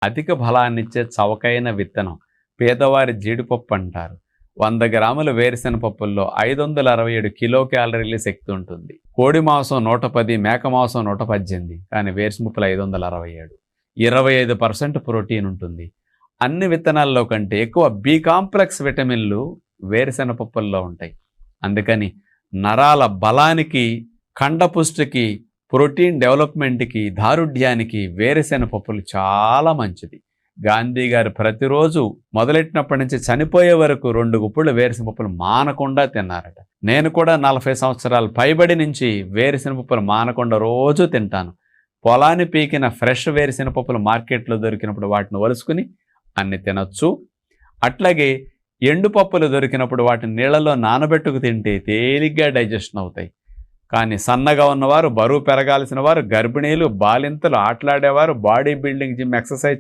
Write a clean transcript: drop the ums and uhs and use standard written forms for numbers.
అధిక బలాన్నిచ్చే చవకైన విత్తనం పేదవారి జీడిపప్పు అంటారు. 100 గ్రాముల వేరుశెనగ పప్పుల్లో 567 కిలో క్యాలరీల శక్తి ఉంటుంది. కోడి మాంసం 110, మేక మాంసం 118, కానీ వేరుశెనగ పప్పులు 567. 25% ప్రోటీన్ ఉంటుంది. అన్ని విత్తనాల్లో కంటే ఎక్కువ బి కాంప్లెక్స్ విటమిన్లు వేరుశెనగ పప్పుల్లో ఉంటాయి. అందుకని నరాల బలానికి, కండపుష్టికి, ప్రోటీన్ డెవలప్మెంట్కి, దారుఢ్యానికి వేరుశెనగ పప్పులు చాలా మంచిది. గాంధీ గారు ప్రతిరోజు మొదలెట్టినప్పటి నుంచి చనిపోయే వరకు 2 గుప్పులు వేరుశెనగ పప్పులు మానకుండా తిన్నారట. నేను కూడా 40 సంవత్సరాలు పైబడి నుంచి వేరుశెనగ పప్పులు మానకుండా రోజు తింటాను. పొలాన్ని పీకిన ఫ్రెష్ వేరుశెనగ పప్పులు మార్కెట్లో దొరికినప్పుడు వాటిని వలుసుకుని అన్ని తినొచ్చు. అట్లాగే ఎండుపప్పులు దొరికినప్పుడు వాటిని నీళ్ళలో నానబెట్టుకు తింటే తేలిగ్గా డైజెషన్ అవుతాయి. కానీ సన్నగా ఉన్నవారు, బరువు పెరగాల్సిన వారు, గర్భిణీలు, బాలింతలు, ఆటలాడేవారు, బాడీ బిల్డింగ్ జిమ్ ఎక్సర్సైజ్